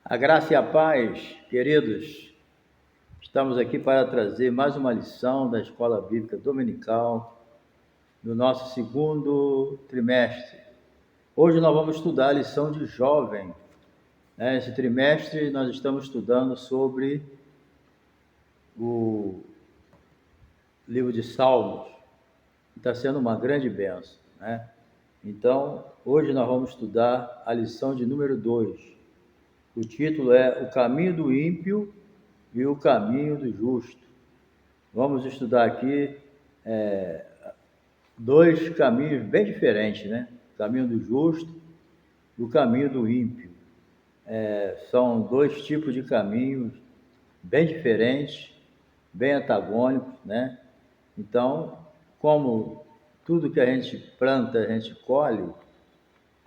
A graça e a paz, queridos, estamos aqui para trazer mais uma lição da Escola Bíblica Dominical do nosso segundo trimestre. Hoje nós vamos estudar a lição de jovem. Esse trimestre nós estamos estudando sobre o livro de Salmos, que está sendo uma grande bênção, né? Então, hoje nós vamos estudar a lição de número 2. O título é O Caminho do Ímpio e o Caminho do Justo. Vamos estudar aqui dois caminhos bem diferentes, né? O caminho do justo e o caminho do ímpio. São dois tipos de caminhos bem diferentes, bem antagônicos, né? Então, como tudo que a gente planta, a gente colhe,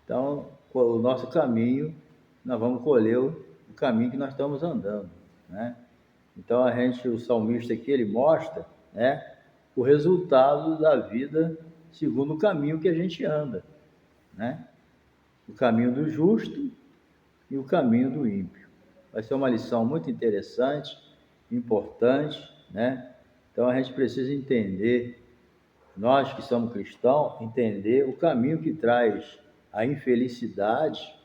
então o nosso caminho, nós vamos colher o caminho que nós estamos andando, né? Então o salmista aqui, ele mostra, né, o resultado da vida segundo o caminho que a gente anda, né? O caminho do justo e o caminho do ímpio. Vai ser uma lição muito interessante, importante, né? Então a gente precisa entender, nós que somos cristãos, entender o caminho que traz a infelicidade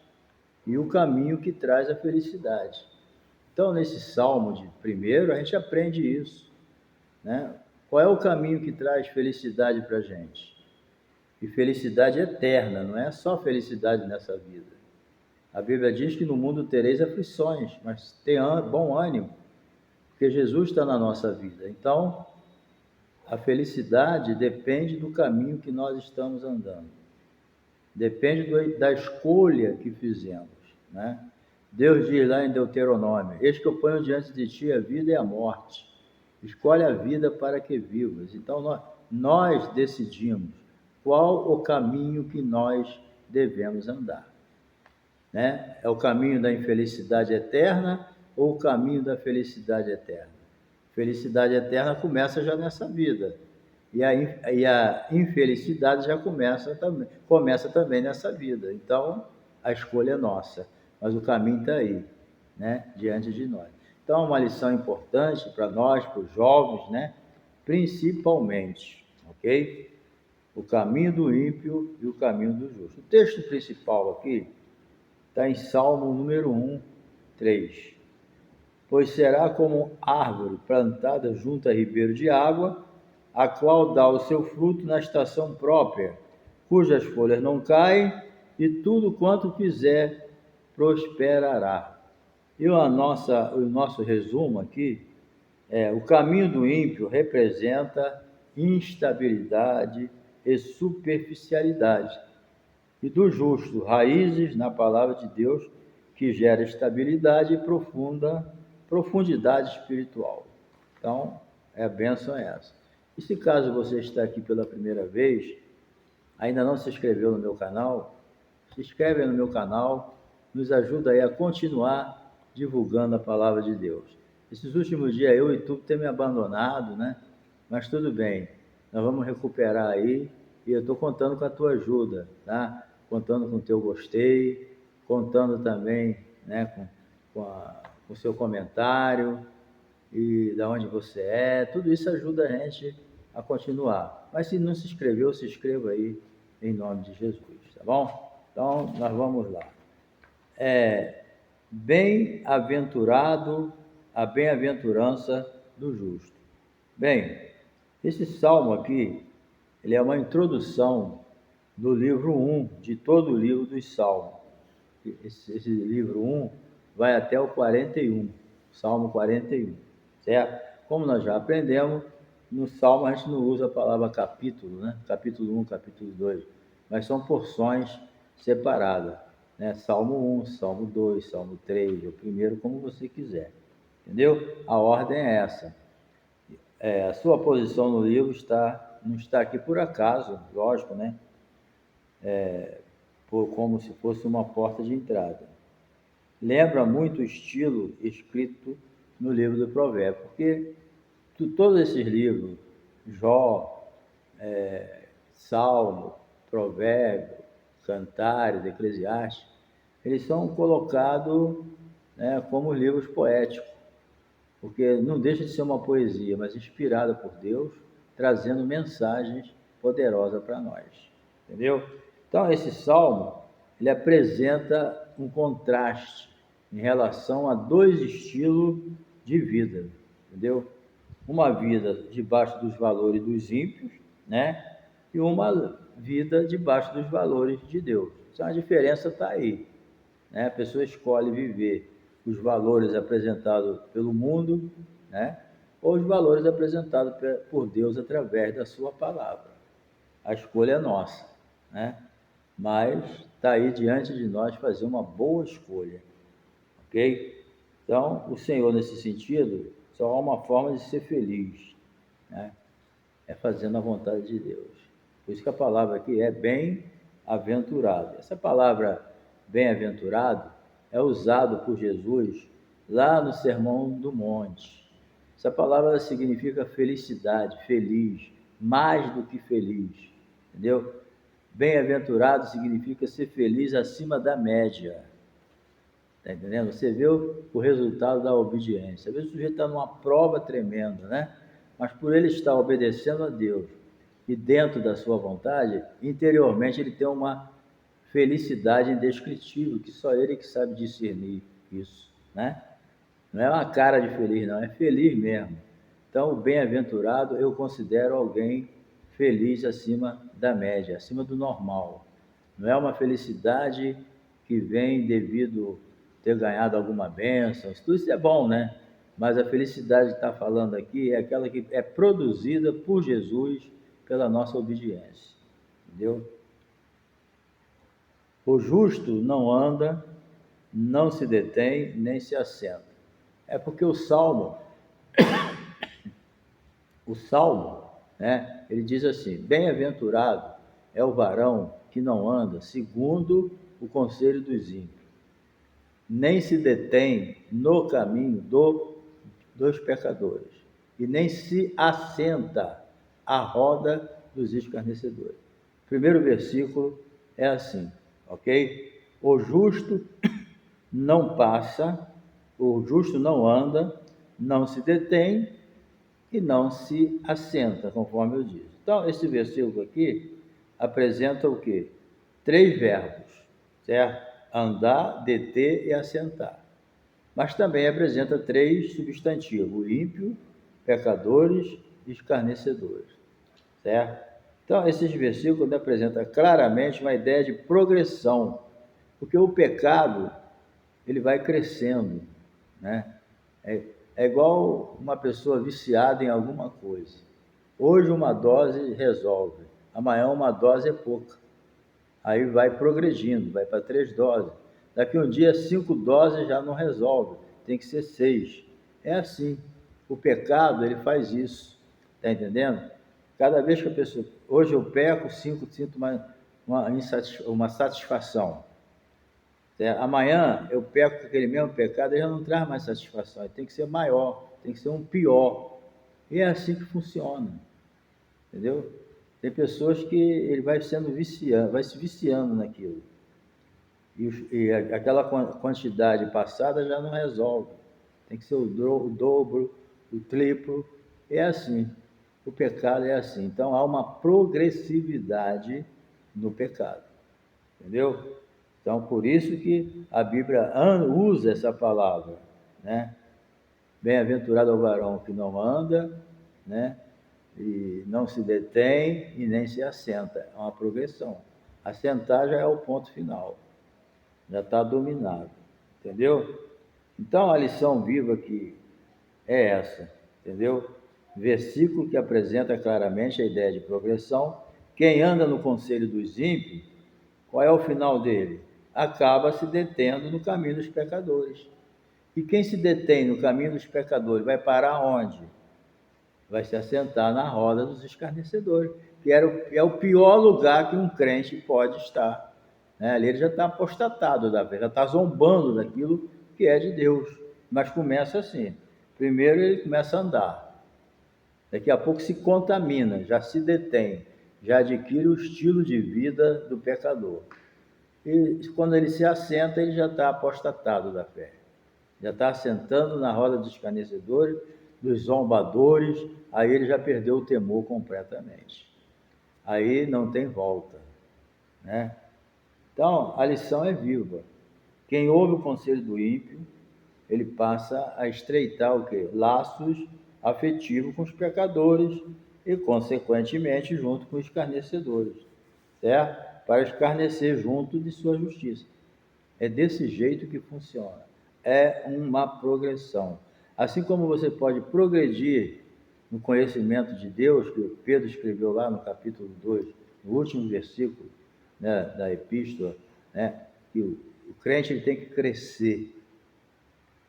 e o caminho que traz a felicidade. Então, nesse salmo de primeiro, a gente aprende isso, né? Qual é o caminho que traz felicidade para a gente? E felicidade eterna, não é só felicidade nessa vida. A Bíblia diz que no mundo tereis aflições, mas tenha bom ânimo, porque Jesus está na nossa vida. Então, a felicidade depende do caminho que nós estamos andando. Depende da escolha que fizemos, né? Deus diz lá em Deuteronômio: eis que eu ponho diante de ti a vida e a morte. Escolhe a vida para que vivas. Então, nós decidimos qual o caminho que nós devemos andar, né? É o caminho da infelicidade eterna ou o caminho da felicidade eterna? Felicidade eterna começa já nessa vida. E a infelicidade já começa também nessa vida. Então, a escolha é nossa, mas o caminho está aí, né, diante de nós. Então, é uma lição importante para nós, para os jovens, né, principalmente, ok? O caminho do ímpio e o caminho do justo. O texto principal aqui está em Salmo número 1, 3. Pois será como árvore plantada junto a ribeiro de água, a qual dá o seu fruto na estação própria, cujas folhas não caem, e tudo quanto fizer prosperará. E o nosso resumo aqui o caminho do ímpio representa instabilidade e superficialidade, e do justo, raízes na palavra de Deus, que gera estabilidade e profundidade espiritual. Então, a bênção é essa. E se caso você está aqui pela primeira vez, ainda não se inscreveu no meu canal, se inscreve no meu canal, nos ajuda aí a continuar divulgando a palavra de Deus. Esses últimos dias eu e tu tem me abandonado, né? Mas tudo bem, nós vamos recuperar aí e eu estou contando com a tua ajuda, tá? Contando com o teu gostei, contando também, né, com o seu comentário e da onde você é. Tudo isso ajuda a gente a continuar. Mas se não se inscreveu, se inscreva aí em nome de Jesus, tá bom? Então, nós vamos lá. Bem-aventurado a bem-aventurança do justo. Bem, esse salmo aqui, ele é uma introdução do livro 1, de todo o livro dos Salmos. Esse livro 1 vai até o 41, Salmo 41, certo? Como nós já aprendemos, no Salmo a gente não usa a palavra capítulo, né? Capítulo 1, capítulo 2, mas são porções separadas, né? Salmo 1, Salmo 2, Salmo 3, o primeiro, como você quiser, entendeu? A ordem é essa. A sua posição no livro não está aqui por acaso, lógico, né? Como se fosse uma porta de entrada. Lembra muito o estilo escrito no livro do Provérbio, porque todos esses livros, Jó, Salmo, Provérbio, Cantares, Eclesiastes, eles são colocados né, como livros poéticos, porque não deixa de ser uma poesia, mas inspirada por Deus, trazendo mensagens poderosas para nós, entendeu? Então, esse salmo, ele apresenta um contraste em relação a dois estilos de vida, entendeu? Uma vida debaixo dos valores dos ímpios, né? E uma vida debaixo dos valores de Deus. Então, a diferença está aí, né? A pessoa escolhe viver os valores apresentados pelo mundo, né? Ou os valores apresentados por Deus através da sua palavra. A escolha é nossa, né? Mas está aí diante de nós fazer uma boa escolha, ok? Então, o Senhor, nesse sentido, só há uma forma de ser feliz, né? É fazendo a vontade de Deus. Por isso que a palavra aqui é bem-aventurado. Essa palavra bem-aventurado é usada por Jesus lá no Sermão do Monte. Essa palavra significa felicidade, feliz, mais do que feliz, entendeu? Bem-aventurado significa ser feliz acima da média. Está entendendo? Você vê o resultado da obediência. Às vezes o sujeito está numa prova tremenda, né? Mas por ele estar obedecendo a Deus e dentro da sua vontade, interiormente ele tem uma felicidade indescritível, que só ele que sabe discernir isso, né? Não é uma cara de feliz, não, é feliz mesmo. Então, o bem-aventurado eu considero alguém feliz acima da média, acima do normal. Não é uma felicidade que vem devido ter ganhado alguma bênção, tudo isso é bom, né? Mas a felicidade que está falando aqui é aquela que é produzida por Jesus pela nossa obediência, entendeu? O justo não anda, não se detém, nem se assenta. É porque o salmo, né, ele diz assim: bem-aventurado é o varão que não anda segundo o conselho dos ímpios, nem se detém no caminho dos pecadores, e nem se assenta à roda dos escarnecedores. O primeiro versículo é assim, ok? O justo não passa, o justo não anda, não se detém e não se assenta, conforme eu disse. Então, esse versículo aqui apresenta o quê? 3 verbos, certo? Andar, deter e assentar. Mas também apresenta 3 substantivos: ímpio, pecadores e escarnecedores, certo? Então, esses versículos apresentam claramente uma ideia de progressão, porque o pecado ele vai crescendo, né? É, é igual uma pessoa viciada em alguma coisa. Hoje uma dose resolve, amanhã uma dose é pouca. Aí vai progredindo, vai para 3 doses. Daqui um dia 5 doses já não resolve, tem que ser 6. É assim. O pecado ele faz isso, tá entendendo? Cada vez que a pessoa, hoje eu peco, sinto uma satisfação. Amanhã eu peco com aquele mesmo pecado, ele já não traz mais satisfação, ele tem que ser maior, tem que ser um pior. E é assim que funciona, entendeu? Tem pessoas que ele vai sendo viciando, vai se viciando naquilo. E aquela quantidade passada já não resolve. Tem que ser o dobro, o triplo. É assim. O pecado é assim. Então há uma progressividade no pecado. Entendeu? Então, por isso que a Bíblia usa essa palavra, né? Bem-aventurado é o varão que não anda, né? E não se detém e nem se assenta. É uma progressão. Assentar já é o ponto final. Já está dominado. Entendeu? Então, a lição viva aqui é essa. Entendeu? Versículo que apresenta claramente a ideia de progressão. Quem anda no conselho dos ímpios, qual é o final dele? Acaba se detendo no caminho dos pecadores. E quem se detém no caminho dos pecadores vai parar onde? Vai se assentar na roda dos escarnecedores, que é o pior lugar que um crente pode estar, né? Ali ele já está apostatado da fé, já está zombando daquilo que é de Deus. Mas começa assim: primeiro ele começa a andar, daqui a pouco se contamina, já se detém, já adquire o estilo de vida do pecador. E quando ele se assenta, ele já está apostatado da fé. já está sentando na roda dos escarnecedores, dos zombadores, aí ele já perdeu o temor completamente. Aí não tem volta, né? Então, a lição é viva. Quem ouve o conselho do ímpio, ele passa a estreitar o quê? Laços afetivos com os pecadores e, consequentemente, junto com os escarnecedores, certo? Para escarnecer junto de sua justiça. É desse jeito que funciona. É uma progressão. Assim como você pode progredir no conhecimento de Deus, que Pedro escreveu lá no capítulo 2, no último versículo, né, da epístola, né, que o crente ele tem que crescer,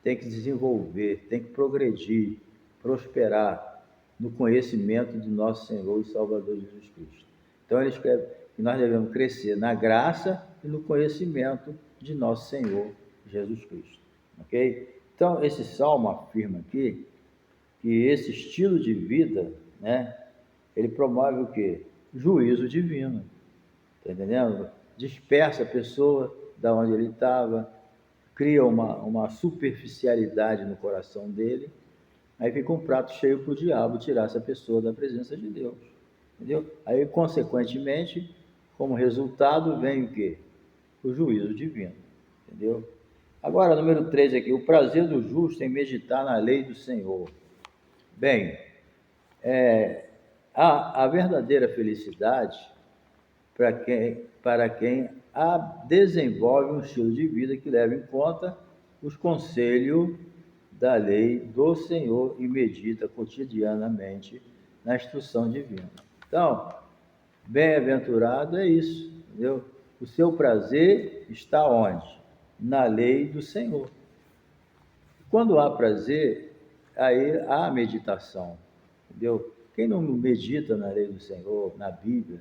tem que desenvolver, tem que progredir, prosperar no conhecimento de nosso Senhor e Salvador Jesus Cristo. Então ele escreve que nós devemos crescer na graça e no conhecimento de nosso Senhor Jesus Cristo. Ok? Então esse salmo afirma aqui que esse estilo de vida, né, ele promove o quê? Juízo divino. Está entendendo? Dispersa a pessoa da onde ele estava, cria uma superficialidade no coração dele, aí fica um prato cheio para o diabo tirar essa pessoa da presença de Deus. Entendeu? Aí, consequentemente, como resultado, vem o quê? O juízo divino. Entendeu? Agora, número 3 aqui, o prazer do justo em meditar na lei do Senhor. Bem, a verdadeira felicidade para quem desenvolve um estilo de vida que leva em conta os conselhos da lei do Senhor e medita cotidianamente na instrução divina. Então, bem-aventurado é isso, entendeu? O seu prazer está onde? Na lei do Senhor. Quando há prazer, aí há meditação, entendeu? Quem não medita na lei do Senhor, na Bíblia,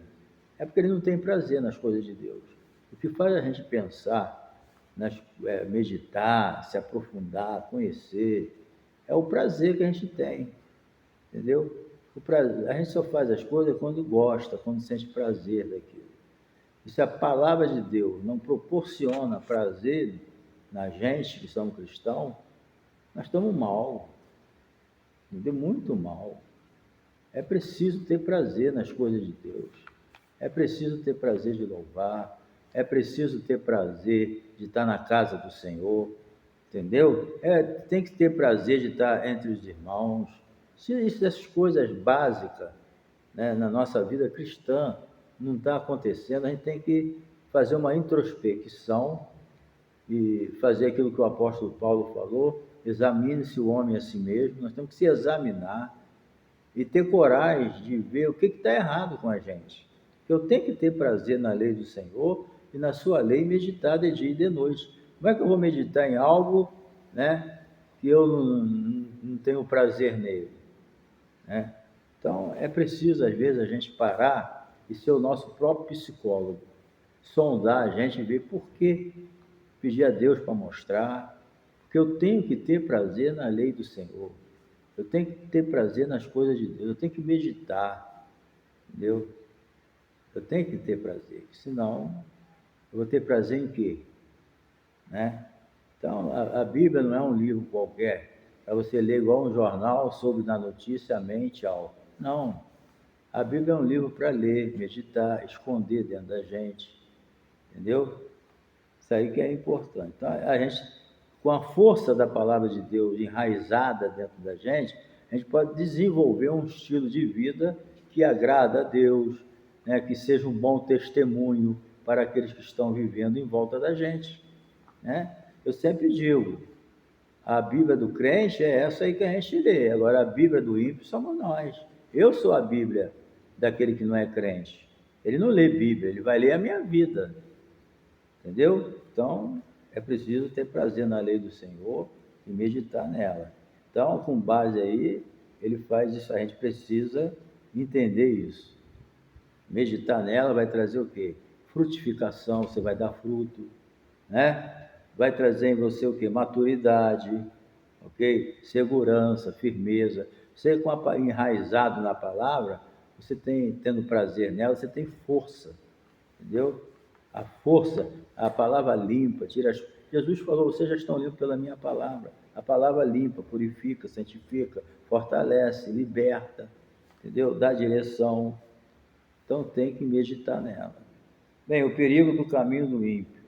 é porque ele não tem prazer nas coisas de Deus. O que faz a gente pensar, meditar, se aprofundar, conhecer, é o prazer que a gente tem, entendeu? A gente só faz as coisas quando gosta, quando sente prazer daquilo. E se a palavra de Deus não proporciona prazer na gente que somos cristãos, nós estamos mal, entendeu? Muito mal. É preciso ter prazer nas coisas de Deus. É preciso ter prazer de louvar. É preciso ter prazer de estar na casa do Senhor. Entendeu? Tem que ter prazer de estar entre os irmãos. Se essas coisas básicas, né, na nossa vida cristã não está acontecendo, a gente tem que fazer uma introspecção e fazer aquilo que o apóstolo Paulo falou: examine-se o homem a si mesmo. Nós temos que se examinar e ter coragem de ver o que está errado com a gente. Eu tenho que ter prazer na lei do Senhor e na sua lei meditar de dia e de noite. Como é que eu vou meditar em algo, né, que eu não tenho prazer nele, né? Então, é preciso, às vezes, a gente parar e ser o nosso próprio psicólogo, sondar a gente e ver por que, pedir a Deus para mostrar, porque eu tenho que ter prazer na lei do Senhor. Eu tenho que ter prazer nas coisas de Deus, eu tenho que meditar, entendeu? Eu tenho que ter prazer, senão eu vou ter prazer em quê? Né? Então, a Bíblia não é um livro qualquer, para você ler igual um jornal sobre na notícia a mente ao. Não, a Bíblia é um livro para ler, meditar, esconder dentro da gente, entendeu? Isso aí que é importante. Então, a gente, com a força da palavra de Deus enraizada dentro da gente, a gente pode desenvolver um estilo de vida que agrada a Deus, né? Que seja um bom testemunho para aqueles que estão vivendo em volta da gente, né? Eu sempre digo, a Bíblia do crente é essa aí que a gente lê, agora a Bíblia do ímpio somos nós. Eu sou a Bíblia daquele que não é crente. Ele não lê Bíblia, ele vai ler a minha vida. Entendeu? Então, é preciso ter prazer na lei do Senhor e meditar nela. Então, com base aí, ele faz isso. A gente precisa entender isso. Meditar nela vai trazer o quê? Frutificação, você vai dar fruto, né? Vai trazer em você o quê? Maturidade, ok? Segurança, firmeza. Você enraizado na palavra, você tendo prazer nela, você tem força, entendeu? A força, a palavra limpa, tira Jesus falou, vocês já estão limpos pela minha palavra. A palavra limpa, purifica, santifica, fortalece, liberta, entendeu? Dá direção. Então tem que meditar nela. Bem, o perigo do caminho do ímpio.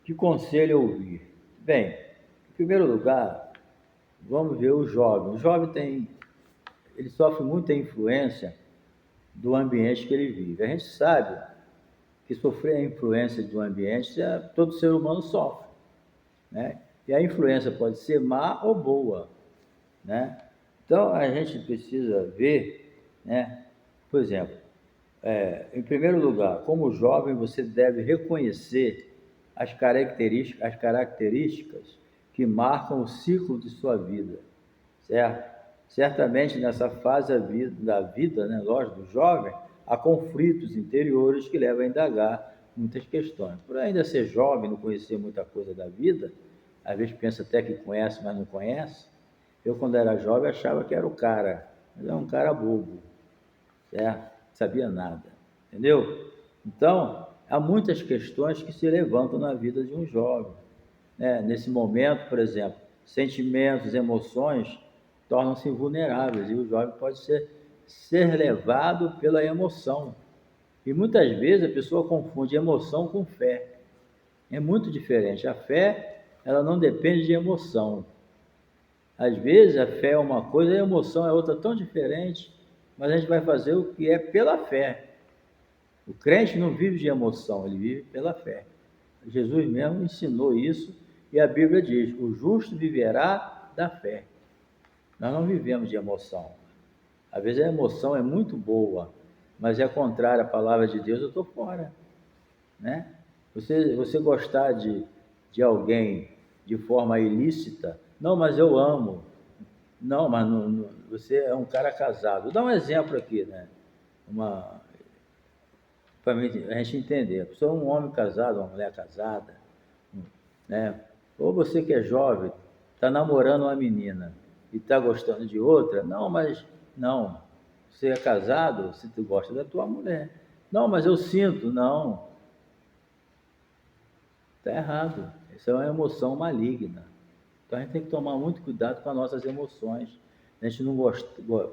Que conselho ouvir? Bem, em primeiro lugar, vamos ver o jovem. O jovem ele sofre muita influência do ambiente que ele vive. A gente sabe que sofrer a influência do ambiente, todo ser humano sofre, né? E a influência pode ser má ou boa, né? Então a gente precisa ver, né? Por exemplo, em primeiro lugar, como jovem, você deve reconhecer as características que marcam o ciclo de sua vida, certo? Certamente nessa fase da vida, né, lógico, do jovem, há conflitos interiores que levam a indagar muitas questões. Por ainda ser jovem, não conhecer muita coisa da vida, às vezes pensa até que conhece, mas não conhece. Eu, quando era jovem, achava que era o cara, mas é um cara bobo, certo? Sabia nada, entendeu? Então, há muitas questões que se levantam na vida de um jovem, né? Nesse momento, por exemplo, sentimentos, emoções tornam-se vulneráveis e o jovem pode ser levado pela emoção. E muitas vezes a pessoa confunde emoção com fé. É muito diferente. A fé, ela não depende de emoção. Às vezes a fé é uma coisa e a emoção é outra tão diferente, mas a gente vai fazer o que é pela fé. O crente não vive de emoção, ele vive pela fé. Jesus mesmo ensinou isso e a Bíblia diz: o justo viverá da fé. Nós não vivemos de emoção. Às vezes a emoção é muito boa, mas é contrária à palavra de Deus, eu estou fora, né? Você gostar de alguém de forma ilícita, não, mas eu amo. Não, mas você é um cara casado. Vou dar um exemplo aqui, né? Para a gente entender. Você é um homem casado, uma mulher casada, né? Ou você que é jovem, está namorando uma menina e está gostando de outra, não, mas não. Você é casado, se tu gosta da tua mulher. Não, mas eu sinto, não. Está errado. Isso é uma emoção maligna. Então a gente tem que tomar muito cuidado com as nossas emoções. A gente não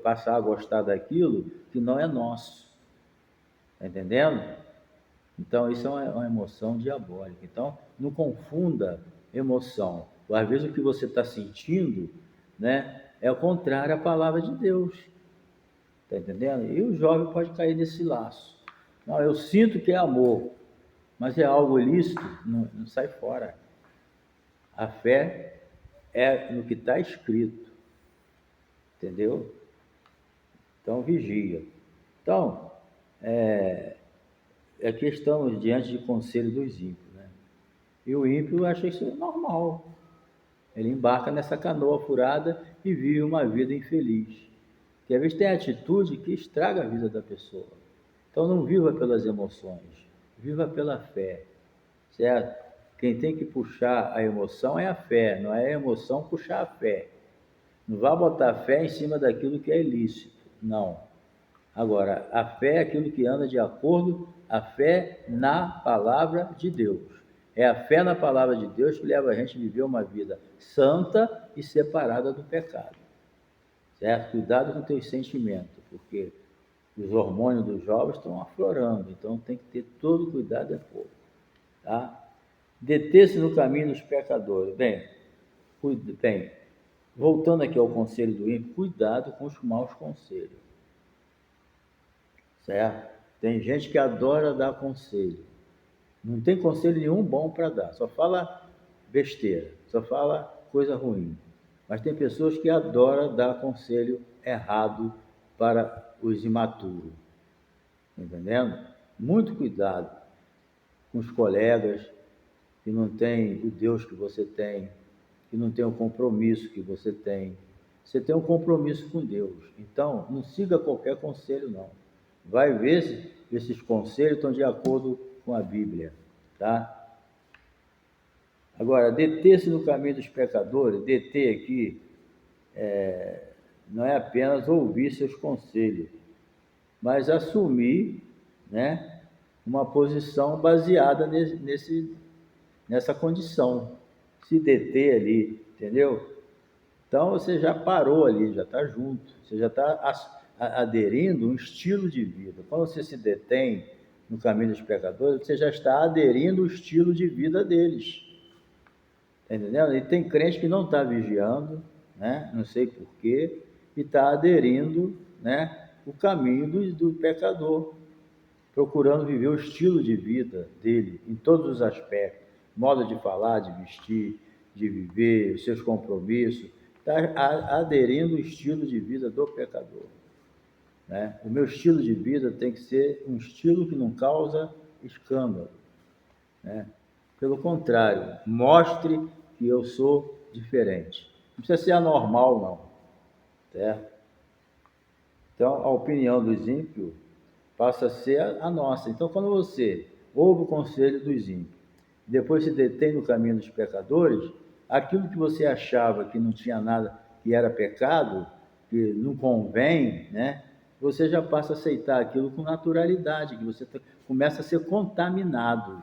passar a gostar daquilo que não é nosso. Está entendendo? Então isso é uma emoção diabólica. Então não confunda emoção. Às vezes o que você está sentindo, né, é o contrário à palavra de Deus. Está entendendo? E o jovem pode cair nesse laço. Não, eu sinto que é amor, mas é algo ilícito, não sai fora. A fé é no que está escrito, entendeu? Então vigia. Então, aqui estamos diante de conselho dos ímpios, né? E o ímpio acha isso normal. Ele embarca nessa canoa furada e vive uma vida infeliz. Que às vezes tem atitude que estraga a vida da pessoa. Então não viva pelas emoções, viva pela fé, certo? Quem tem que puxar a emoção é a fé, não é a emoção puxar a fé. Não vá botar a fé em cima daquilo que é ilícito, não. Agora, a fé é aquilo que anda de acordo, a fé na palavra de Deus. É a fé na palavra de Deus que leva a gente a viver uma vida santa e separada do pecado, certo? Cuidado com teus sentimentos, porque os hormônios dos jovens estão aflorando, então tem que ter todo cuidado, é pouco, tá? Deter-se no caminho dos pecadores. Bem, voltando aqui ao conselho do ímpio, cuidado com os maus conselhos, certo? Tem gente que adora dar conselho, não tem conselho nenhum bom para dar, só fala besteira, só fala coisa ruim. Mas tem pessoas que adoram dar conselho errado para os imaturos, entendendo? Muito cuidado com os colegas que não têm o Deus que você tem, que não tem o compromisso que você tem. Você tem um compromisso com Deus, então não siga qualquer conselho não. Vai ver se esses conselhos estão de acordo com a Bíblia, tá? Agora, deter-se no caminho dos pecadores, deter aqui, não é apenas ouvir seus conselhos, mas assumir, né, uma posição baseada nessa condição. se deter ali, entendeu? Então você já parou ali, já está junto, você já está aderindo um estilo de vida. Quando você se detém no caminho dos pecadores, você já está aderindo o estilo de vida deles. Está entendendo? E tem crente que não está vigiando, né? Não sei porquê, e está aderindo, né, o caminho do pecador, procurando viver o estilo de vida dele em todos os aspectos, modo de falar, de vestir, de viver, os seus compromissos, está aderindo o estilo de vida do pecador, né? O meu estilo de vida tem que ser um estilo que não causa escândalo, né? Pelo contrário, mostre que eu sou diferente. Não precisa ser anormal, não, certo? Então, a opinião dos ímpios passa a ser a nossa. Então, quando você ouve o conselho dos ímpios, depois se detém no caminho dos pecadores, aquilo que você achava que não tinha nada, que era pecado, que não convém, né? Você já passa a aceitar aquilo com naturalidade, que você começa a ser contaminado.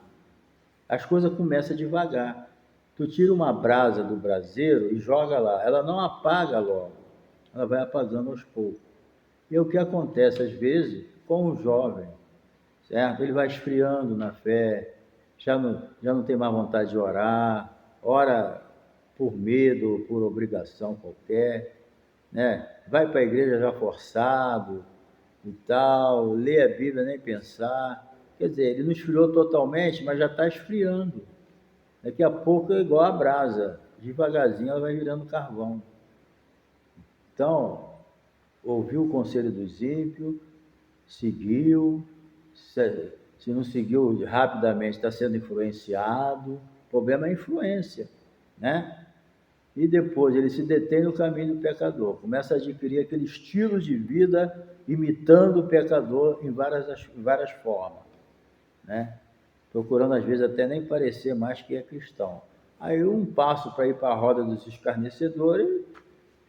As coisas começam devagar. Tu tira uma brasa do braseiro e joga lá, ela não apaga logo, ela vai apagando aos poucos. E é o que acontece às vezes com o jovem, certo? Ele vai esfriando na fé, já não tem mais vontade de orar, ora por medo ou por obrigação qualquer, né? Vai para a igreja já forçado e tal, lê a Bíblia nem pensar. Quer dizer, ele não esfriou totalmente, mas já está esfriando. Daqui a pouco é igual a brasa, devagarzinho ela vai virando carvão. Então, ouviu o conselho dos ímpios, seguiu, se não seguiu rapidamente, está sendo influenciado. O problema é a influência, né? E depois ele se detém no caminho do pecador, começa a adquirir aquele estilo de vida imitando o pecador em várias formas, né? Procurando às vezes até nem parecer mais que é cristão. Aí um passo para ir para a roda dos escarnecedores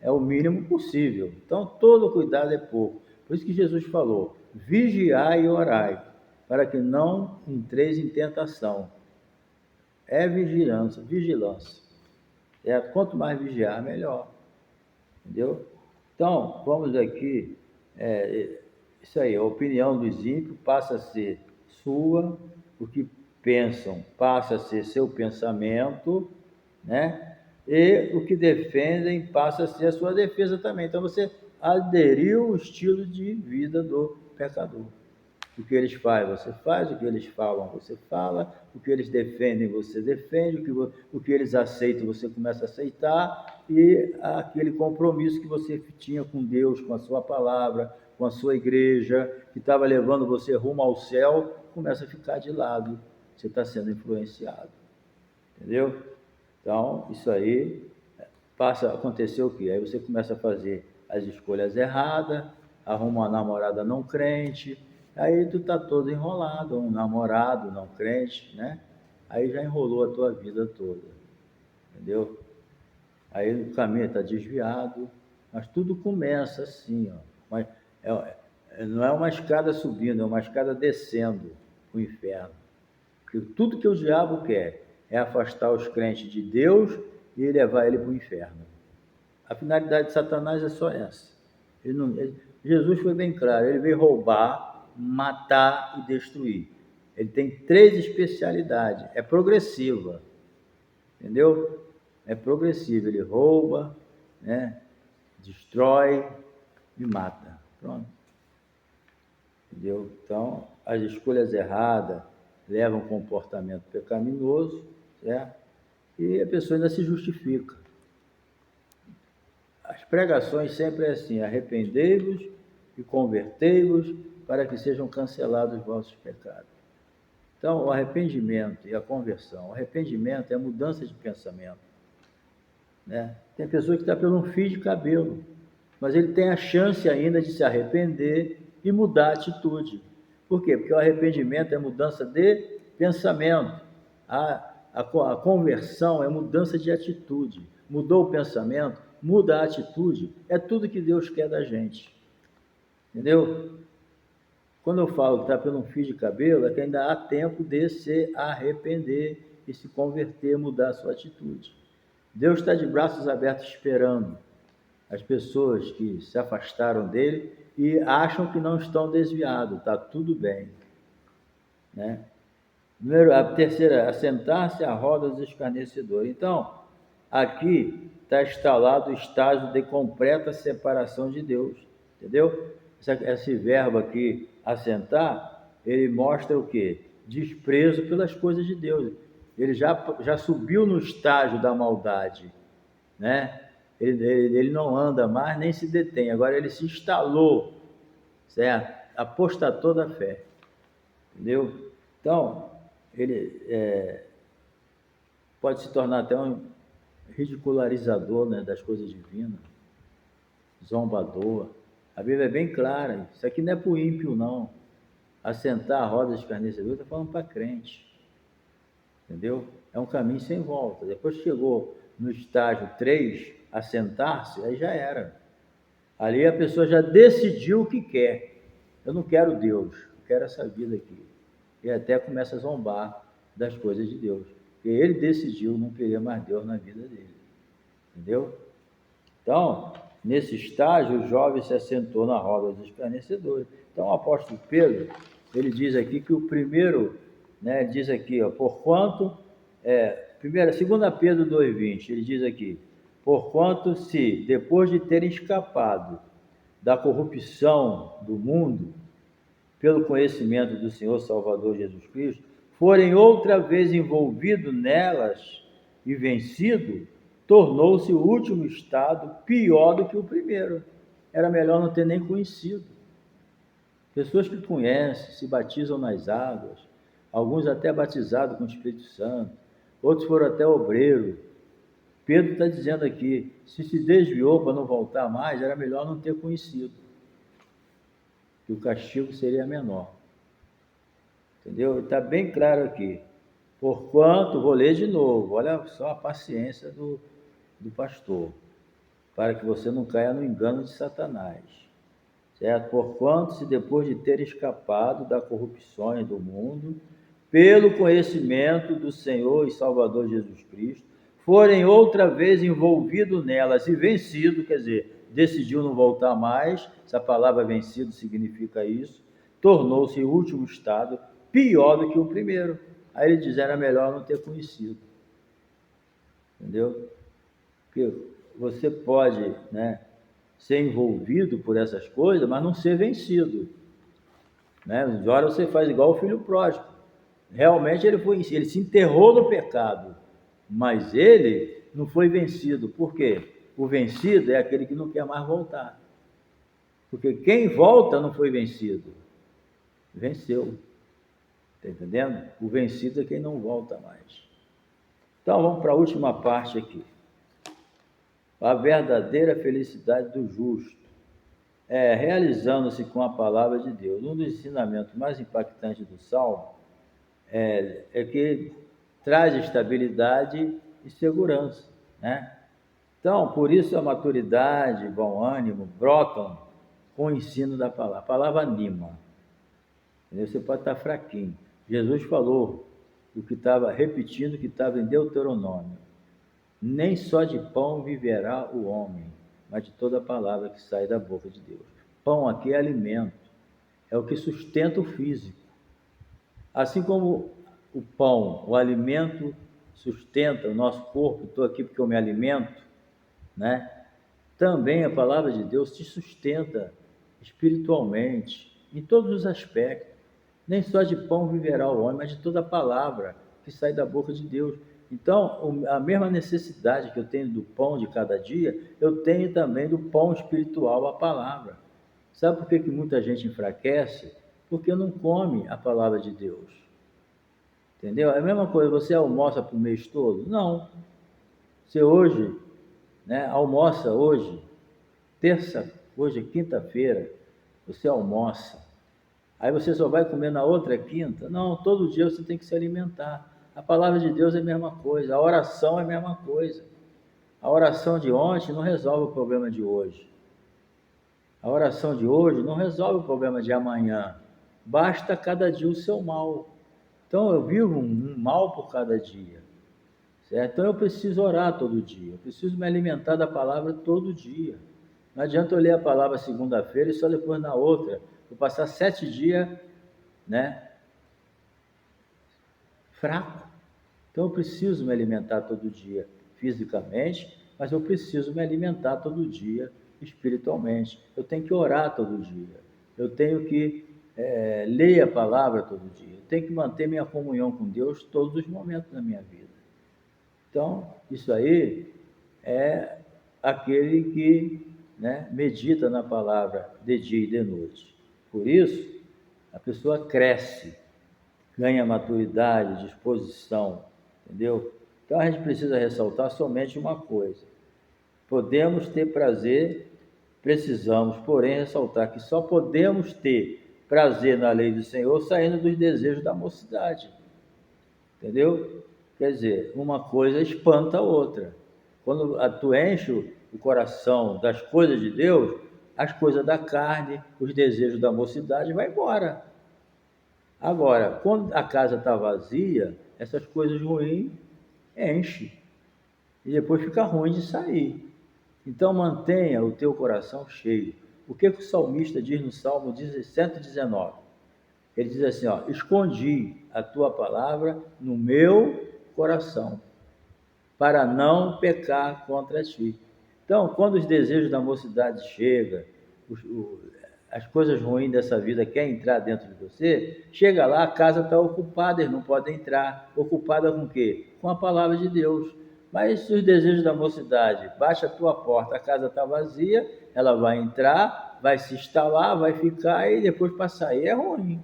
é o mínimo possível. Então todo cuidado é pouco. Por isso que Jesus falou: vigiai e orai, para que não entreis em tentação. É vigilância, vigilância. Quanto mais vigiar, melhor. Entendeu? Então, vamos aqui, isso aí, a opinião dos ímpios passa a ser sua, o que pensam passa a ser seu pensamento, né? E o que defendem passa a ser a sua defesa também. Então, você aderiu o estilo de vida do pecador. O que eles fazem, você faz, o que eles falam, você fala, o que eles defendem, você defende, o que eles aceitam, você começa a aceitar, e aquele compromisso que você tinha com Deus, com a sua palavra, com a sua igreja, que estava levando você rumo ao céu, começa a ficar de lado, você está sendo influenciado, entendeu? Então, isso aí passa a acontecer o quê? Aí você começa a fazer as escolhas erradas, arruma uma namorada não crente, aí tu tá todo enrolado, um namorado não crente, né? Aí já enrolou a tua vida toda, entendeu? Aí o caminho está desviado, mas tudo começa assim, ó. Mas não é uma escada subindo, é uma escada descendo para o inferno. Porque tudo que o diabo quer é afastar os crentes de Deus e levar ele para o inferno. A finalidade de Satanás é só essa. Jesus foi bem claro, ele veio roubar, matar e destruir. Ele tem 3 especialidades, é progressiva, entendeu? É progressiva, ele rouba, né? Destrói e mata. Pronto. Entendeu? Então, as escolhas erradas levam a um comportamento pecaminoso, certo? E a pessoa ainda se justifica. As pregações sempre é assim: arrependei-vos e convertei-vos para que sejam cancelados os vossos pecados. Então, o arrependimento e a conversão. O arrependimento é a mudança de pensamento, né? Tem pessoa que está pelo um fio de cabelo, mas ele tem a chance ainda de se arrepender e mudar a atitude. Por quê? Porque o arrependimento é mudança de pensamento. A conversão é mudança de atitude. Mudou o pensamento, muda a atitude. É tudo que Deus quer da gente. Entendeu? Quando eu falo que está pelo um fio de cabelo, é que ainda há tempo de se arrepender e se converter, mudar a sua atitude. Deus está de braços abertos esperando as pessoas que se afastaram dele e acham que não estão desviados, está tudo bem, né? A terceira, assentar-se à roda dos escarnecedores. Então, aqui está instalado o estágio de completa separação de Deus, entendeu? Esse verbo aqui, assentar, ele mostra o quê? Desprezo pelas coisas de Deus. Ele já subiu no estágio da maldade, né? Ele não anda mais, nem se detém. Agora ele se instalou, certo? Apostatou da fé, entendeu? Então, ele pode se tornar até um ridicularizador, né, das coisas divinas, zombador. A Bíblia é bem clara. Isso aqui não é para o ímpio, não. Assentar a roda de escarnecedor, está falando para crente. Entendeu? É um caminho sem volta. Depois que chegou no estágio 3, assentar-se, aí já era. Ali a pessoa já decidiu o que quer. Eu não quero Deus, eu quero essa vida aqui. E até começa a zombar das coisas de Deus. Porque ele decidiu não querer mais Deus na vida dele. Entendeu? Então, nesse estágio, o jovem se assentou na roda dos escarnecedores. Então, o apóstolo Pedro, ele diz aqui que o primeiro, né, diz aqui, ó, porquanto, segunda Pedro 2,20, ele diz aqui, porquanto se, depois de terem escapado da corrupção do mundo, pelo conhecimento do Senhor Salvador Jesus Cristo, forem outra vez envolvidos nelas e vencido, tornou-se o último estado pior do que o primeiro. Era melhor não ter nem conhecido. Pessoas que conhecem, se batizam nas águas, alguns até batizados com o Espírito Santo, outros foram até obreiros. Pedro está dizendo aqui, se desviou para não voltar mais, era melhor não ter conhecido, que o castigo seria menor. Entendeu? Está bem claro aqui. Porquanto, vou ler de novo, olha só a paciência do pastor, para que você não caia no engano de Satanás. Certo? Porquanto, se depois de ter escapado das corrupções do mundo, pelo conhecimento do Senhor e Salvador Jesus Cristo, forem outra vez envolvidos nelas e vencido, quer dizer, decidiu não voltar mais, essa palavra vencido significa isso, tornou-se o último estado pior do que o primeiro. Aí ele diz, era melhor não ter conhecido. Entendeu? Porque você pode, né, ser envolvido por essas coisas, mas não ser vencido. Né? Agora você faz igual o filho pródigo. Realmente ele se enterrou no pecado, mas ele não foi vencido. Por quê? O vencido é aquele que não quer mais voltar. Porque quem volta não foi vencido. Venceu. Está entendendo? O vencido é quem não volta mais. Então vamos para a última parte aqui. A verdadeira felicidade do justo, realizando-se com a palavra de Deus. Um dos ensinamentos mais impactantes do Salmo é que traz estabilidade e segurança, né? Então, por isso a maturidade, bom ânimo, brotam com o ensino da palavra. A palavra anima. Você pode estar fraquinho. Jesus falou o que estava repetindo, que estava em Deuteronômio. Nem só de pão viverá o homem, mas de toda palavra que sai da boca de Deus. Pão aqui é alimento, é o que sustenta o físico. Assim como o pão, o alimento sustenta o nosso corpo, estou aqui porque eu me alimento, né? Também a palavra de Deus te sustenta espiritualmente, em todos os aspectos. Nem só de pão viverá o homem, mas de toda palavra que sai da boca de Deus. Então, a mesma necessidade que eu tenho do pão de cada dia, eu tenho também do pão espiritual, a palavra. Sabe por que muita gente enfraquece? Porque não come a palavra de Deus. Entendeu? É a mesma coisa, você almoça para o mês todo? Não. Você hoje, né, almoça hoje, hoje é quinta-feira, você almoça. Aí você só vai comer na outra quinta? Não, todo dia você tem que se alimentar. A palavra de Deus é a mesma coisa, a oração é a mesma coisa. A oração de ontem não resolve o problema de hoje. A oração de hoje não resolve o problema de amanhã. Basta cada dia o seu mal. Então eu vivo um mal por cada dia, certo? Então eu preciso orar todo dia, eu preciso me alimentar da palavra todo dia. Não adianta eu ler a palavra segunda-feira e só depois na outra. Vou passar 7 dias, né, fraco. Então eu preciso me alimentar todo dia fisicamente, mas eu preciso me alimentar todo dia espiritualmente. Eu tenho que orar todo dia. Eu tenho que ler a palavra todo dia. Eu tenho que manter minha comunhão com Deus todos os momentos da minha vida. Então, isso aí é aquele que, né, medita na palavra de dia e de noite. Por isso, a pessoa cresce, ganha maturidade, disposição, entendeu? Então a gente precisa ressaltar somente uma coisa: podemos ter prazer, precisamos, porém, ressaltar que só podemos ter prazer na lei do Senhor saindo dos desejos da mocidade, entendeu? Quer dizer, uma coisa espanta a outra. Quando tu enche o coração das coisas de Deus, as coisas da carne, os desejos da mocidade vai embora. Agora, quando a casa está vazia, essas coisas ruins enchem e depois fica ruim de sair. Então mantenha o teu coração cheio. O que o salmista diz no Salmo 119? Ele diz assim, ó: escondi a tua palavra no meu coração, para não pecar contra ti. Então, quando os desejos da mocidade chegam, as coisas ruins dessa vida querem entrar dentro de você, chega lá, a casa está ocupada, eles não podem entrar. Ocupada com o quê? Com a palavra de Deus. Mas se os desejos da mocidade bate a tua porta, a casa está vazia, ela vai entrar, vai se instalar, vai ficar e depois para sair é ruim.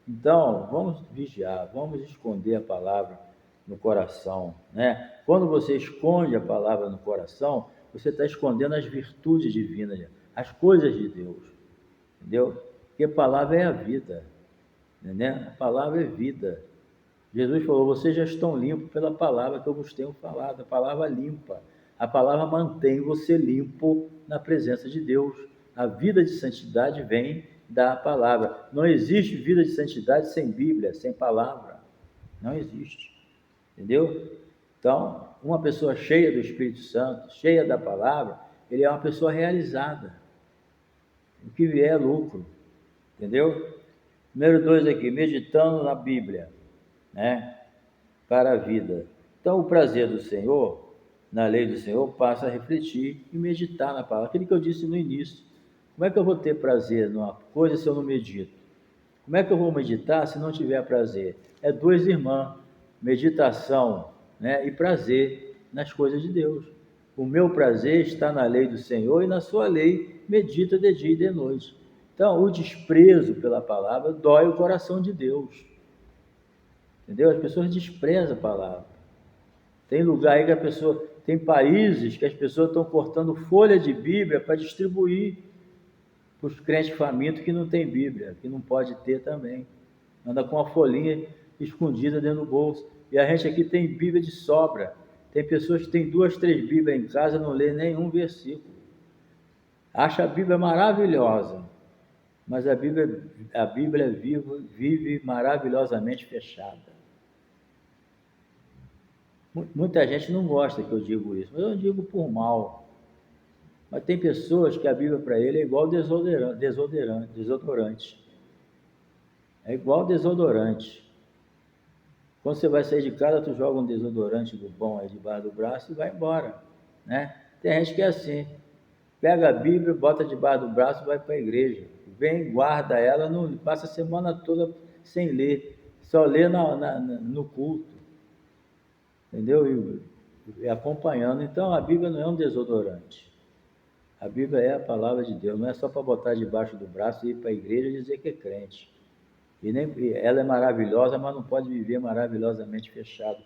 Então, vamos vigiar, vamos esconder a palavra no coração, né? Quando você esconde a palavra no coração, você está escondendo as virtudes divinas, as coisas de Deus, entendeu? Porque a palavra é a vida, né? A palavra é vida. Jesus falou: vocês já estão limpos pela palavra que eu vos tenho falado. A palavra limpa, a palavra mantém você limpo na presença de Deus. A vida de santidade vem da palavra. Não existe vida de santidade sem Bíblia, sem palavra. Não existe. Entendeu? Então, uma pessoa cheia do Espírito Santo, cheia da palavra, ele é uma pessoa realizada. O que vier é lucro. Entendeu? Número 2 aqui, meditando na Bíblia, né, para a vida. Então, o prazer do Senhor, na lei do Senhor, passa a refletir e meditar na palavra. Aquilo que eu disse no início. Como é que eu vou ter prazer numa coisa se eu não medito? Como é que eu vou meditar se não tiver prazer? É duas irmãs, meditação, né, e prazer nas coisas de Deus. O meu prazer está na lei do Senhor e na sua lei medita de dia e de noite. Então, o desprezo pela palavra dói o coração de Deus. Entendeu? As pessoas desprezam a palavra. Tem lugar aí que a pessoa... Tem países que as pessoas estão cortando folha de Bíblia para distribuir para os crentes famintos que não tem Bíblia, que não pode ter também. Anda com uma folhinha escondida dentro do bolso. E a gente aqui tem Bíblia de sobra. Tem pessoas que têm 2, 3 Bíblias em casa e não lê nenhum versículo. Acha a Bíblia maravilhosa, mas a Bíblia vive maravilhosamente fechada. Muita gente não gosta que eu digo isso, mas eu digo por mal. Mas tem pessoas que a Bíblia para ele é igual desodorante. É igual desodorante. Quando você vai sair de casa, tu joga um desodorante do bom aí debaixo do braço e vai embora, né? Tem gente que é assim, pega a Bíblia, bota debaixo do braço e vai para a igreja. Vem, guarda ela, não passa a semana toda sem ler, só lê no culto. Entendeu? E acompanhando. Então, a Bíblia não é um desodorante. A Bíblia é a palavra de Deus. Não é só para botar debaixo do braço e ir para a igreja e dizer que é crente. Ela é maravilhosa, mas não pode viver maravilhosamente fechado.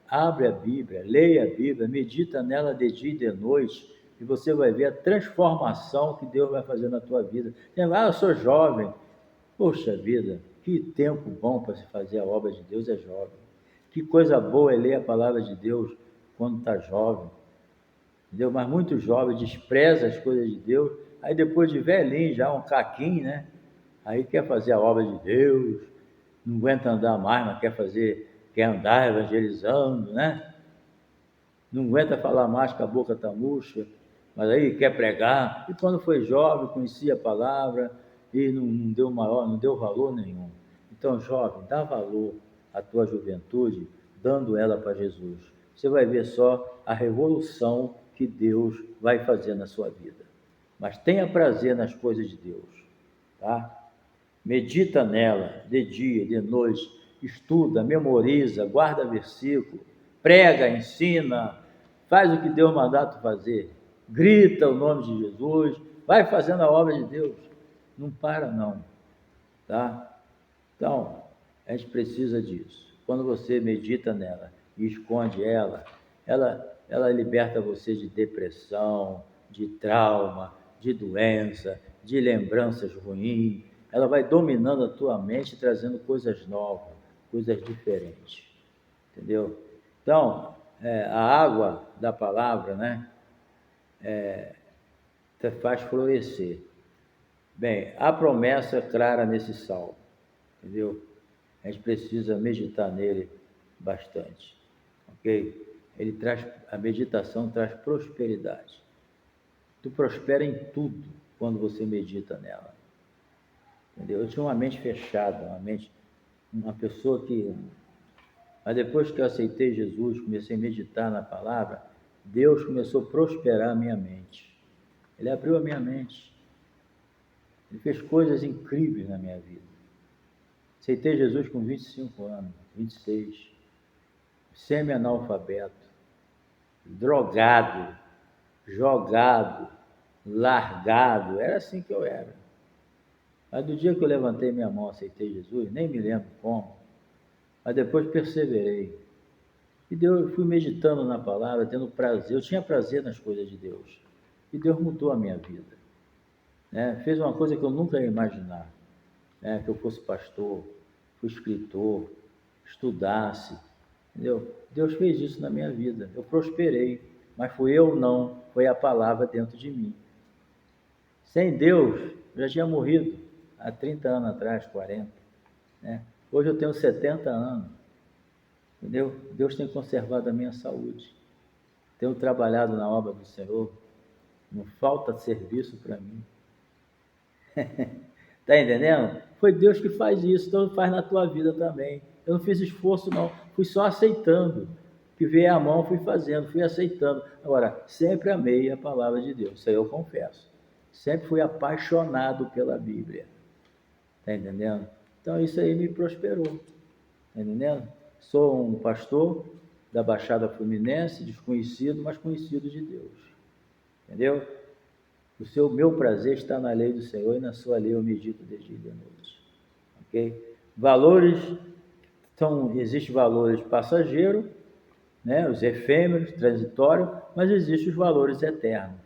Abre a Bíblia, leia a Bíblia, medita nela de dia e de noite, e você vai ver a transformação que Deus vai fazer na tua vida. Eu sou jovem. Poxa vida, que tempo bom para se fazer a obra de Deus é jovem. Que coisa boa é ler a palavra de Deus quando está jovem. Entendeu? Mas muito jovem despreza as coisas de Deus. Aí depois de velhinho, já um caquinho, né? Aí quer fazer a obra de Deus, não aguenta andar mais, mas quer andar evangelizando, né? não aguenta falar mais, que a boca está murcha, mas aí quer pregar. E quando foi jovem, conhecia a palavra e não deu maior, não deu valor nenhum. Então, jovem, dá valor à tua juventude, dando ela para Jesus. Você vai ver só a revolução que Deus vai fazer na sua vida. Mas tenha prazer nas coisas de Deus, tá? Medita nela de dia, de noite, estuda, memoriza, guarda versículo, prega, ensina, faz o que Deus mandar tu fazer, grita o nome de Jesus, vai fazendo a obra de Deus, não para não, tá? Então, a gente precisa disso. Quando você medita nela e esconde ela liberta você de depressão, de trauma, de doença, de lembranças ruins. Ela vai dominando a tua mente, trazendo coisas novas, coisas diferentes. Entendeu? Então, a água da palavra, né? Te faz florescer. Bem, a promessa clara nesse salmo, entendeu? A gente precisa meditar nele bastante, ok? A meditação traz prosperidade. Tu prospera em tudo quando você medita nela, entendeu? Eu tinha uma mente fechada, uma pessoa que... Mas depois que eu aceitei Jesus, comecei a meditar na palavra, Deus começou a prosperar a minha mente. Ele abriu a minha mente. Ele fez coisas incríveis na minha vida. Aceitei Jesus com 25 anos, 26, semi-analfabeto, drogado, jogado, largado, era assim que eu era. Mas do dia que eu levantei minha mão, aceitei Jesus, nem me lembro como, mas depois perseverei. E Deus, eu fui meditando na palavra, tendo prazer, eu tinha prazer nas coisas de Deus. E Deus mudou a minha vida. Né? Fez uma coisa que eu nunca ia imaginar, né? Que eu fosse pastor, fui escritor, estudasse, entendeu? Deus fez isso na minha vida, eu prosperei, mas fui eu não, foi a palavra dentro de mim. Sem Deus, eu já tinha morrido há 30 anos atrás, 40, né? Hoje eu tenho 70 anos, entendeu? Deus tem conservado a minha saúde, tenho trabalhado na obra do Senhor, não falta serviço para mim. Tá entendendo? Foi Deus que faz isso, então faz na tua vida também. Eu não fiz esforço não, fui só aceitando. Que veio a mão, fui fazendo, fui aceitando. Agora, sempre amei a palavra de Deus, isso aí eu confesso. Sempre fui apaixonado pela Bíblia. Tá entendendo? Então isso aí me prosperou. Tá entendendo? Sou um pastor da Baixada Fluminense, desconhecido, mas conhecido de Deus. Entendeu? Meu prazer está na lei do Senhor e na sua lei eu medito de dia e de noite. Ok? Valores, existem valores passageiros, né? Os efêmeros, transitórios, mas existem os valores eternos.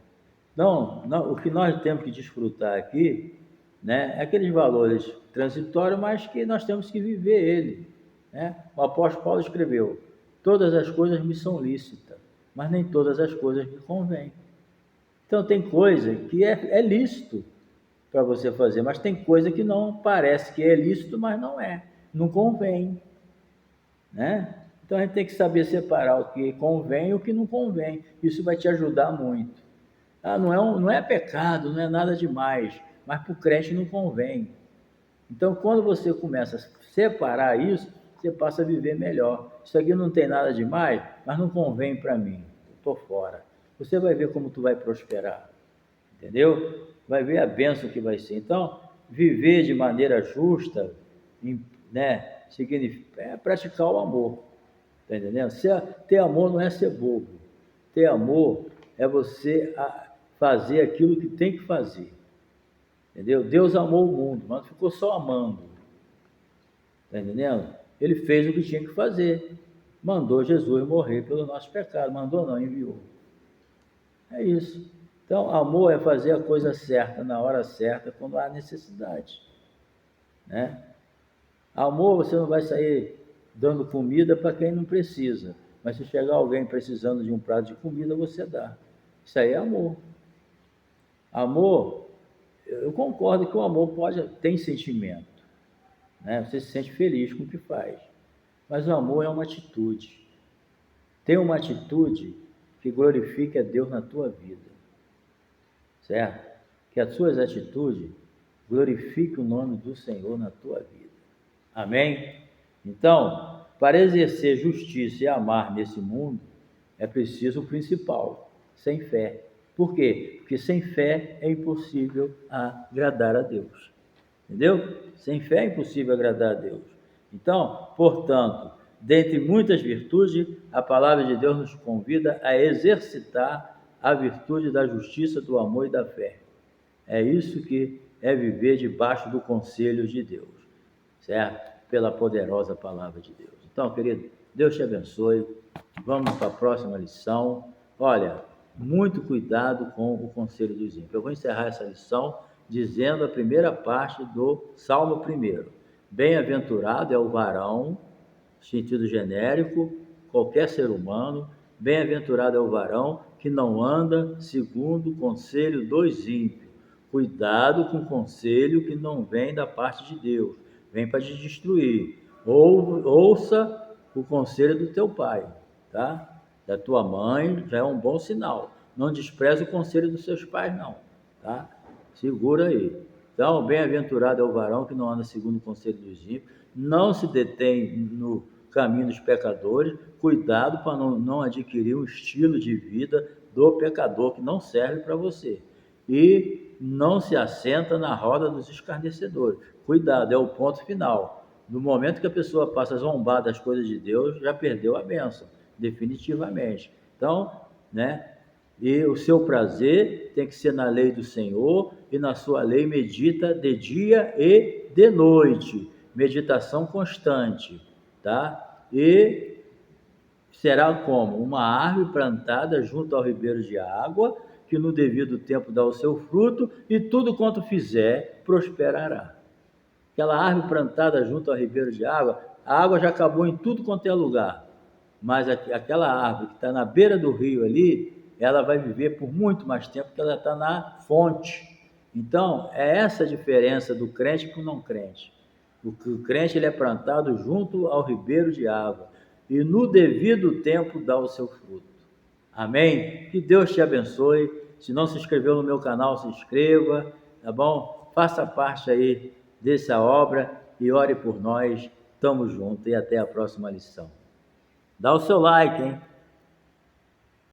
Não, o que nós temos que desfrutar aqui, né? É aqueles valores transitórios, mas que nós temos que viver ele. Né? O apóstolo Paulo escreveu: todas as coisas me são lícitas, mas nem todas as coisas me convêm. Então tem coisa que é lícito para você fazer, mas tem coisa que não parece que é lícito, mas não é, não convém, né? Então a gente tem que saber separar o que convém e o que não convém. Isso vai te ajudar muito. Não é pecado, não é nada demais, mas para o crente não convém. Então quando você começa a separar isso, você passa a viver melhor. Isso aqui não tem nada demais, mas não convém para mim, eu estou fora. Você vai ver como tu vai prosperar, entendeu? Vai ver a bênção que vai ser. Então, viver de maneira justa, né, significa praticar o amor, tá entendendo? Ter amor não é ser bobo. Ter amor é você fazer aquilo que tem que fazer, entendeu? Deus amou o mundo, mas não ficou só amando, tá entendendo? Ele fez o que tinha que fazer. Mandou Jesus morrer pelo nosso pecado. Mandou não, enviou. É isso. Então, amor é fazer a coisa certa, na hora certa, quando há necessidade. Né? Amor, você não vai sair dando comida para quem não precisa. Mas se chegar alguém precisando de um prato de comida, você dá. Isso aí é amor. Amor, eu concordo que o amor tem sentimento. Né? Você se sente feliz com o que faz. Mas o amor é uma atitude. Ter uma atitude que glorifique a Deus na tua vida, certo? Que as suas atitudes glorifiquem o nome do Senhor na tua vida. Amém? Então, para exercer justiça e amar nesse mundo, é preciso o principal, sem fé. Por quê? Porque sem fé é impossível agradar a Deus. Entendeu? Sem fé é impossível agradar a Deus. Então, portanto, dentre muitas virtudes, a palavra de Deus nos convida a exercitar a virtude da justiça, do amor e da fé. É isso que é viver debaixo do conselho de Deus, certo? Pela poderosa palavra de Deus. Então, querido, Deus te abençoe. Vamos para a próxima lição. Olha, muito cuidado com o conselho dos ímpios. Eu vou encerrar essa lição dizendo a primeira parte do Salmo 1. Bem-aventurado é o varão, sentido genérico, qualquer ser humano, bem-aventurado é o varão que não anda segundo o conselho dos ímpios. Cuidado com o conselho que não vem da parte de Deus, vem para te destruir. Ouça o conselho do teu pai, tá? Da tua mãe, já é um bom sinal. Não despreze o conselho dos seus pais, não, tá? Segura aí. Então, bem-aventurado é o varão que não anda segundo o conselho dos ímpios, não se detém no caminho dos pecadores, cuidado para não adquirir um estilo de vida do pecador que não serve para você. E não se assenta na roda dos escarnecedores. Cuidado, é o ponto final. No momento que a pessoa passa a zombar das coisas de Deus, já perdeu a bênção, definitivamente. Então, né? E o seu prazer tem que ser na lei do Senhor, e na sua lei medita de dia e de noite. Meditação constante, tá? E será como uma árvore plantada junto ao ribeiro de água, que no devido tempo dá o seu fruto, e tudo quanto fizer prosperará. Aquela árvore plantada junto ao ribeiro de água, a água já acabou em tudo quanto é lugar, mas aquela árvore que está na beira do rio ali, ela vai viver por muito mais tempo, porque ela está na fonte. Então, é essa a diferença do crente para o não crente. O crente ele é plantado junto ao ribeiro de água, e no devido tempo dá o seu fruto. Amém? Que Deus te abençoe. Se não se inscreveu no meu canal, se inscreva, tá bom? Faça parte aí dessa obra e ore por nós. Tamo junto e até a próxima lição. Dá o seu like, hein?